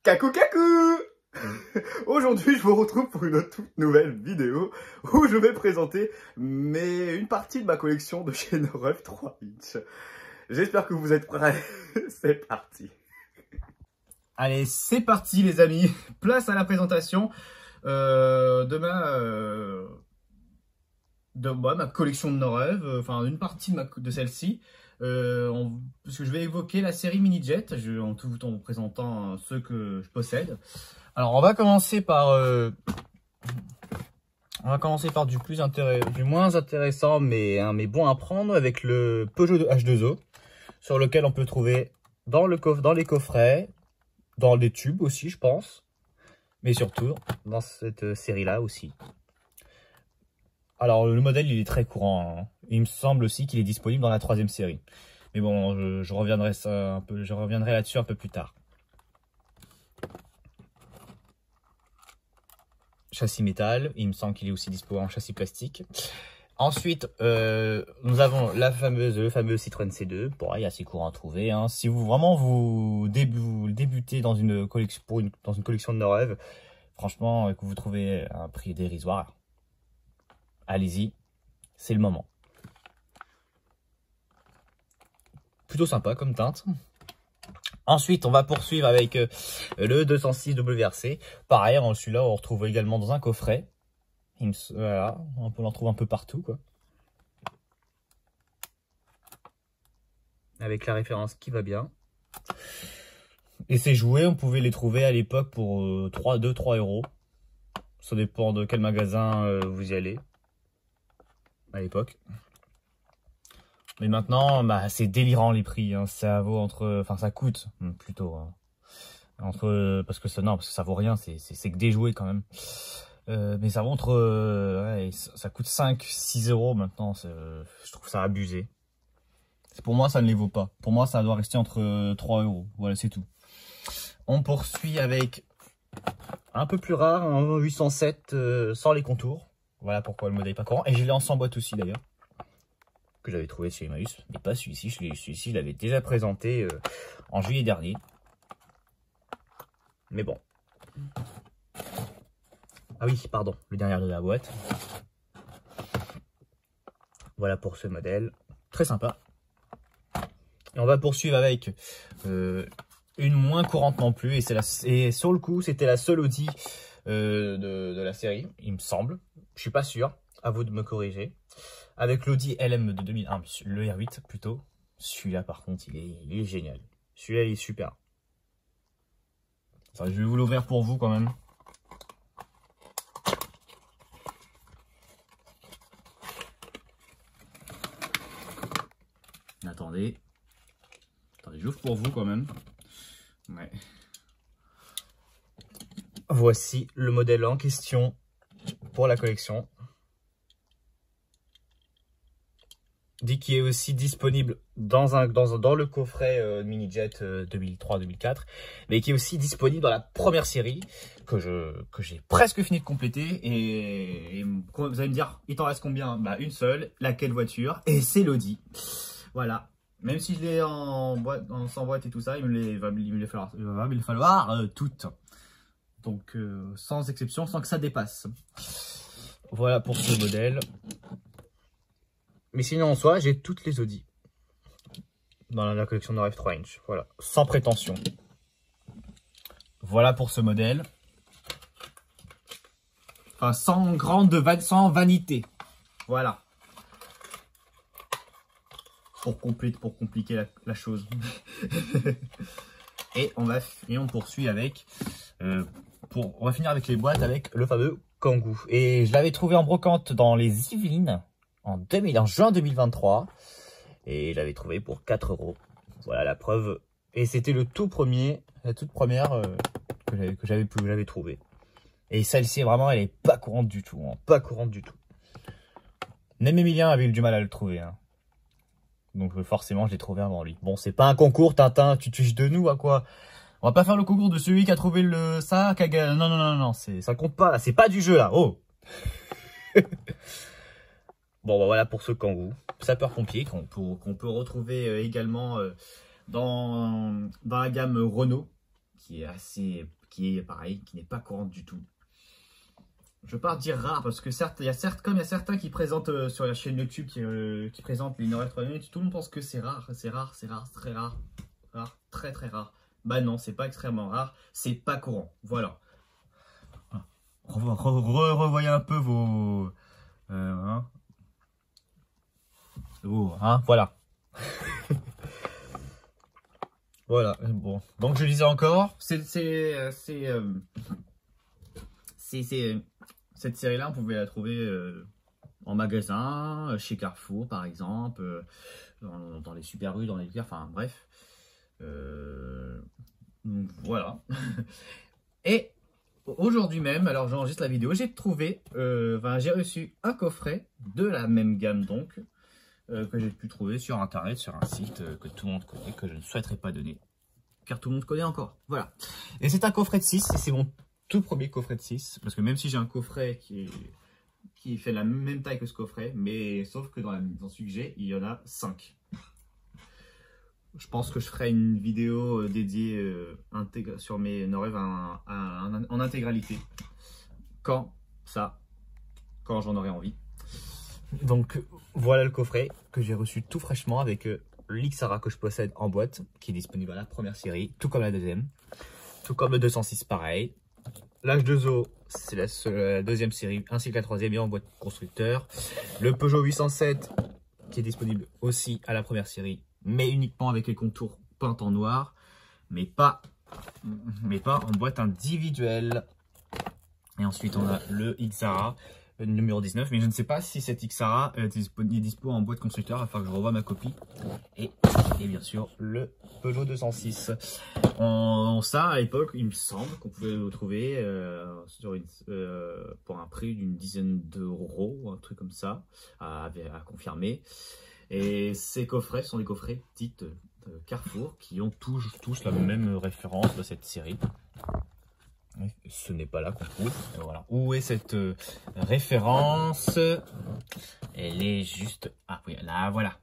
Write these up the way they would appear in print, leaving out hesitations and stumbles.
Kakou kakou. Aujourd'hui, je vous retrouve pour une toute nouvelle vidéo où je vais présenter une partie de ma collection de chez Noref 3 inch. J'espère que vous êtes prêts. C'est parti. Allez, c'est parti les amis. Place à la présentation de ma collection de Noref, enfin une partie de celle-ci. Parce que je vais évoquer la série Mini Jet, en tout en vous présentant ceux que je possède. Alors on va commencer par du moins intéressant mais bon à prendre, avec le Peugeot de H2O, sur lequel on peut trouver dans les coffrets, dans les tubes aussi je pense, mais surtout dans cette série là aussi. Alors le modèle il est très courant, hein. Il me semble aussi qu'il est disponible dans la 3e série. Mais bon, je reviendrai là-dessus un peu plus tard. Châssis métal, il me semble qu'il est aussi disponible en châssis plastique. Ensuite, nous avons le fameux Citroën C2, pareil, assez courant à trouver, hein. Si vous débutez dans une collection de Noref, franchement, que vous trouvez un prix dérisoire, allez-y, c'est le moment. Plutôt sympa comme teinte. Ensuite, on va poursuivre avec le 206 WRC. Pareil, celui-là, on retrouve également dans un coffret. Voilà, on peut l'en trouver un peu partout, quoi. Avec la référence qui va bien. Et ces jouets, on pouvait les trouver à l'époque pour 3 euros. Ça dépend de quel magasin vous y allez à l'époque. Mais maintenant, c'est délirant les prix, hein. Ça vaut ça coûte plutôt, hein. Parce que ça vaut rien, c'est que des jouets quand même. Mais ça vaut ça coûte 5-6 euros maintenant. Je trouve ça abusé. Pour moi, ça ne les vaut pas. Pour moi, ça doit rester entre 3 euros. Voilà, c'est tout. On poursuit avec un peu plus rare, un 807 sans les contours. Voilà pourquoi le modèle n'est pas courant. Et je l'ai en sans boîte aussi d'ailleurs, que j'avais trouvé chez Emmaüs, mais pas celui-ci. Celui-ci, je l'avais déjà présenté en juillet dernier. Mais bon. Ah oui, pardon, le dernier de la boîte. Voilà pour ce modèle. Très sympa. Et on va poursuivre avec une moins courante non plus. Et sur le coup, c'était la seule Audi de la série, il me semble. Je suis pas sûr. À vous de me corriger. Avec l'Audi LM de 2001, le R8 plutôt. Celui-là par contre, il est génial. Celui-là, il est super. Enfin, je vais vous l'ouvrir pour vous quand même. Attendez, j'ouvre pour vous quand même. Ouais. Voici le modèle en question pour la collection. Dit qu'il est aussi disponible dans le coffret Mini Jet 2003-2004, mais qui est aussi disponible dans la première série que j'ai presque fini de compléter. Et vous allez me dire, il t'en reste combien? Une seule. Laquelle voiture? Et c'est l'Audi. Voilà. Même si je l'ai sans boîte et tout ça, il va me falloir toutes. Donc sans exception, sans que ça dépasse. Voilà pour ce modèle. Mais sinon en soi, j'ai toutes les Audi dans la collection Noref 3 inch. Voilà, sans prétention. Voilà pour ce modèle. Enfin, sans vanité. Voilà. Pour compliquer la chose. Et on poursuit avec on va finir avec les boîtes avec le fameux Kangoo. Et je l'avais trouvé en brocante dans les Yvelines en juin 2023. Et je l'avais trouvé pour 4 euros. Voilà la preuve. Et c'était la toute première que j'avais trouvé. Et celle-ci, vraiment, elle est pas courante du tout, hein. Pas courante du tout. Même Emilien avait eu du mal à le trouver, hein. Donc forcément, je l'ai trouvé avant lui. Bon, c'est pas un concours, Tintin, tu te fiches de nous, à quoi? On va pas faire le concours de celui qui a trouvé ça, non, ça compte pas, là, c'est pas du jeu, là, oh. Bon, voilà pour ce Kangoo. Sapeur-pompier, qu'on peut retrouver également dans la gamme Renault, qui est pareil, qui n'est pas courante du tout. Je veux pas dire rare parce que certes, il y a certains qui présentent sur la chaîne YouTube qui présentent les Nord-Est 3 minutes, tout le monde pense que c'est rare, très rare, très très rare. Bah non, c'est pas extrêmement rare, c'est pas courant. Voilà. Revoyez un peu vos voilà. Voilà, bon. Donc je disais encore, cette série-là, on pouvait la trouver en magasin, chez Carrefour par exemple, dans les Super U, dans les Leclerc, enfin bref. Donc, voilà. Et aujourd'hui même, alors j'enregistre la vidéo, j'ai reçu un coffret de la même gamme donc, que j'ai pu trouver sur internet, sur un site que tout le monde connaît, que je ne souhaiterais pas donner, car tout le monde connaît encore. Voilà. Et c'est un coffret de 6, et c'est mon tout premier coffret de 6, parce que même si j'ai un coffret qui fait la même taille que ce coffret, mais sauf que dans celui que j'ai, il y en a 5. Je pense que je ferai une vidéo dédiée sur mes Norev en intégralité. Quand j'en aurai envie. Donc voilà le coffret que j'ai reçu tout fraîchement avec l'Ixara que je possède en boîte, qui est disponible à la première série, tout comme la deuxième. Tout comme le 206 pareil. L'H 2O, c'est la deuxième série, ainsi que la troisième, et en boîte constructeur. Le Peugeot 807, qui est disponible aussi à la première série, mais uniquement avec les contours peints en noir, mais pas en boîte individuelle. Et ensuite, on a le Xara, numéro 19, mais je ne sais pas si cette Xara est dispo en boîte constructeur, il va falloir que je revoie ma copie. Et bien sûr, le Peugeot 206. Ça, à l'époque, il me semble qu'on pouvait le trouver pour un prix d'une dizaine d'euros, ou un truc comme ça, à confirmer. Et ces coffrets sont des coffrets dits Carrefour, qui ont tous la même référence de cette série. Ce n'est pas là qu'on trouve. Voilà. Où est cette référence? Elle est juste... Ah oui, là, voilà.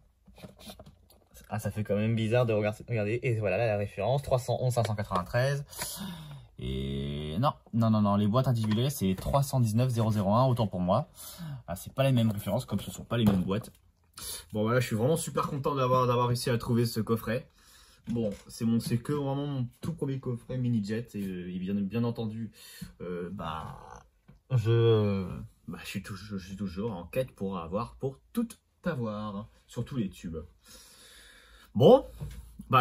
Ah, ça fait quand même bizarre de regarder. Et voilà, là, la référence, 311 593. Et non, les boîtes individuelles, c'est 319 001, autant pour moi. Ah, c'est pas les mêmes références, comme ce ne sont pas les mêmes boîtes. Bon, voilà, je suis vraiment super content d'avoir réussi à trouver ce coffret. Bon, c'est que vraiment mon tout premier coffret mini jet, et bien entendu, je suis toujours en quête pour tout avoir sur tous les tubes. Bon,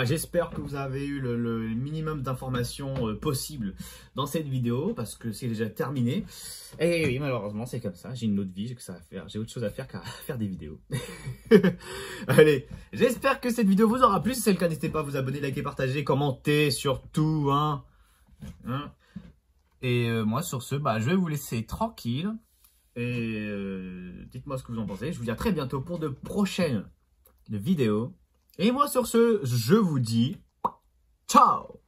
j'espère que vous avez eu le minimum d'informations possible dans cette vidéo, parce que c'est déjà terminé. Et oui, malheureusement, c'est comme ça. J'ai une autre vie, j'ai autre chose à faire qu'à faire des vidéos. Allez, j'espère que cette vidéo vous aura plu. Si c'est le cas, n'hésitez pas à vous abonner, liker, partager, commenter, surtout. Et moi, sur ce, je vais vous laisser tranquille. Et dites-moi ce que vous en pensez. Je vous dis à très bientôt pour de prochaines vidéos. Et moi, sur ce, je vous dis ciao!